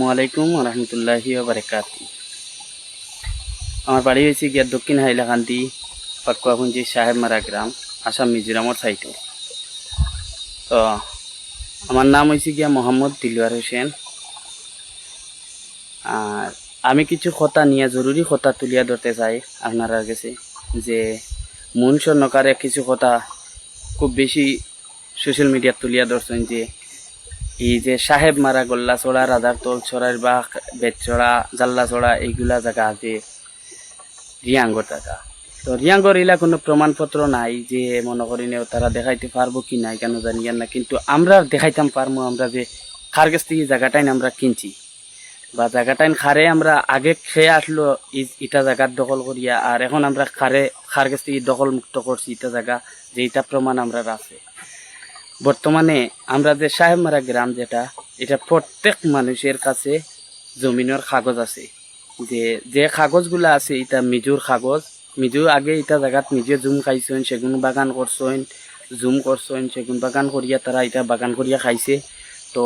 আসসালামু আলাইকুম রহমতুল্লাহি বারাকাতু। আমার বাড়ি হয়েছে গিয়া দক্ষিণ হাইলাকান্দি পাকুয়াপুঞ্জি সাহেবমারা গ্রাম, আসাম মিজোরামের সাইটে। তো আমার নাম হয়েছে গিয়া মোহাম্মদ দিলওয়ার হোসেন। আর আমি কিছু কথা নিয়ে জরুরি কথা তুলিয়া ধরতে চাই আপনারা কাছে, যে মন স্বর্ণকারে কিছু কথা খুব বেশি সোশ্যাল মিডিয়া তুলিয়া ধরছেন, যে এই যে সাহেব মারা, গোল্লা চড়া, রাধার তোল ছড়ার বা বেত চড়া, জাল্লা চড়া, এইগুলা জায়গা আছে রিয়াঙ্গর জায়গা। তো রিয়াঙ্গর এলা কোনো প্রমাণপত্র নাই যে মনে করি নেও তারা দেখাইতে পারবো কি নাই কেন জানি না, কিন্তু আমরা দেখাইতাম পারবো। আমরা যে খার কাছ থেকে জায়গাটাই আমরা কিনছি বা জায়গাটাই খারে আমরা আগে খেয়ে আসলো ইটা জায়গার দখল করিয়া, আর এখন আমরা খার কাছ থেকে দখল মুক্ত করছি ইটা জায়গা, যে এটা প্রমাণ আমরা আছে। বর্তমানে আমরা যে সাহেবমারা গ্রাম যেটা, এটা প্রত্যেক মানুষের কাছে জমিনের কাগজ আছে। যে কাগজগুলা আছে এটা মিজুর কাগজ। মিজু আগে এটা জায়গাত নিজে জুম খাইছেন, সেগুন বাগান করছেন, জুম করছেন, সেগুন বাগান করিয়া তারা এটা বাগান করিয়া খাইছে। তো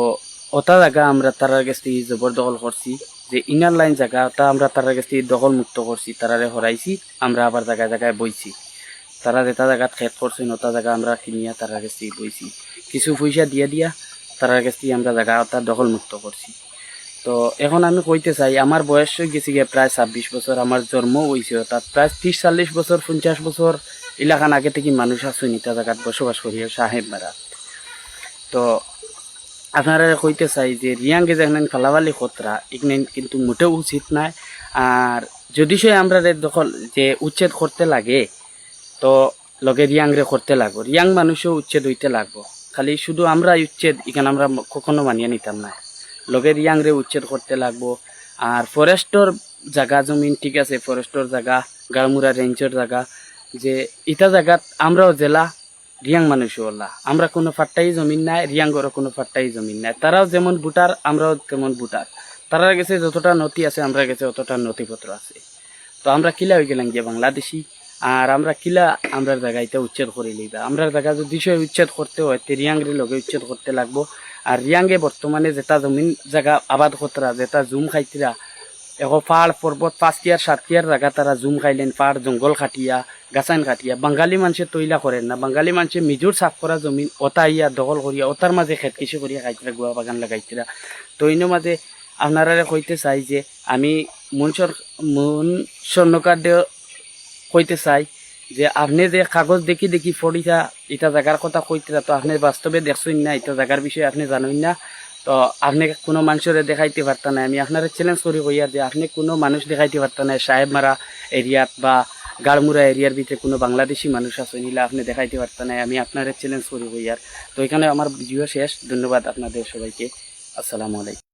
ওটা জায়গা আমরা তারার কাছ থেকে জবরদখল করছি, যে ইনার লাইন জায়গা ওটা আমরা তারার কাছ থেকে দখল মুক্ত করছি, তারারে হরাইছি, আমরা আবার জায়গায় জায়গায় বইছি। তারা যেটা জায়গাত খেত করছেন ওটা জায়গা আমরা কিনিয়া তারার কাছ থেকে বইছি, কিছু পয়সা দিয়া তারার কাছ থেকে আমরা জায়গা ওটা দখল মুক্ত করছি। তো এখন আমি কইতে চাই, আমার বয়স হয়ে গেছে গিয়ে প্রায় 26 বছর, আমার জন্ম হয়েছে তার প্রায় 30-40 বছর 50 বছর এলাকান আগে থেকে মানুষ আসেন ইটা জায়গাত বসবাস করিয়া সাহেবমারা। তো আপনারা কইতে চাই যে রিয়াঙ্গে যেখানে ফালাবালি খতরা এখানে কিন্তু মোটেও উচিত নাই। আর যদি সে আমরা দখল যে উচ্ছেদ করতে লাগে, তো লগে রিয়াংরে করতে লাগবো, রিয়াং মানুষও উচ্ছেদ হইতে লাগবো। খালি শুধু আমরা উচ্ছেদ এখানে আমরা কখনো মানিয়ে নিতাম না, লগে রিয়াংরে উচ্ছেদ করতে লাগবো। আর ফরেস্টর জায়গা জমিন ঠিক আছে, ফরেস্টর জায়গা, গাড়মুড়া রেঞ্জের জায়গা, যে ইটা জায়গাত আমরাও জেলা রিয়াং মানুষও ওলা, আমরা কোনো ফাট্টাই জমিন নাই, রিয়াঙ্গরও কোনো ফাট্টাই জমিন নাই। তারাও যেমন ভোটার আমরাও তেমন ভোটার, তারার কাছে যতটা নথি আছে আমরা কাছে অতটা নথিপত্র আছে। তো আমরা কিলা হয়ে গেলাম গিয়ে বাংলাদেশি, আর আমরা কিলা আমরা জায়গাটা উচ্ছেদ করে লইবা। আমরা জায়গা যদি সে উচ্ছেদ করতে হয় তে রিয়াংরে লগে উচ্ছেদ করতে লাগবো। আর রিয়াঙ্গে বর্তমানে যেটা জমিন জায়গা আবাদ খতরা, যেটা জুম খাইতরা, এখন পাহাড় পর্বত 5 ইয়ার 7 ইয়ার জায়গা তারা জুম খাইলেন, পাহাড় জঙ্গল খাটিয়া গাছান খাটিয়া। বাঙালি মানুষে তৈলা করেন না, বাঙালি মানুষে মিজুর সাফ করা জমিন ওটা ইয়া দখল করিয়া ওটার মাঝে খেত কিছু করিয়া খাইতরা, গুয়া বাগান লাগাইতরা। তো ইনো মাঝে আপনারা কইতে চাই যে আমি মন স্বর্ণকার দিয়ে কইতে চাই যে আপনি যে কাগজ দেখি দেখি পড়িতা এটা জায়গার কথা কইতরা, তো আপনি বাস্তবে দেখছেন না, এটা জায়গার বিষয়ে আপনি জানেন না। তো আপনি কোনো মানুষের দেখাইতে পারতেন না। আমি আপনারা চ্যালেঞ্জ করি হইয়ার যে আপনি কোনো মানুষ দেখাইতে পারতেন না সাহেবমারা এরিয়াত বা গাড়মুড়া এরিয়ার ভিতরে কোনো বাংলাদেশি মানুষ আছে নিলে আপনি দেখাইতে পারতেন না। আমি আপনারা চ্যালেঞ্জ করি হইয়ার। তো এখানে আমার ভিডিও শেষ। ধন্যবাদ আপনাদের সবাইকে। আসসালামু আলাইকুম।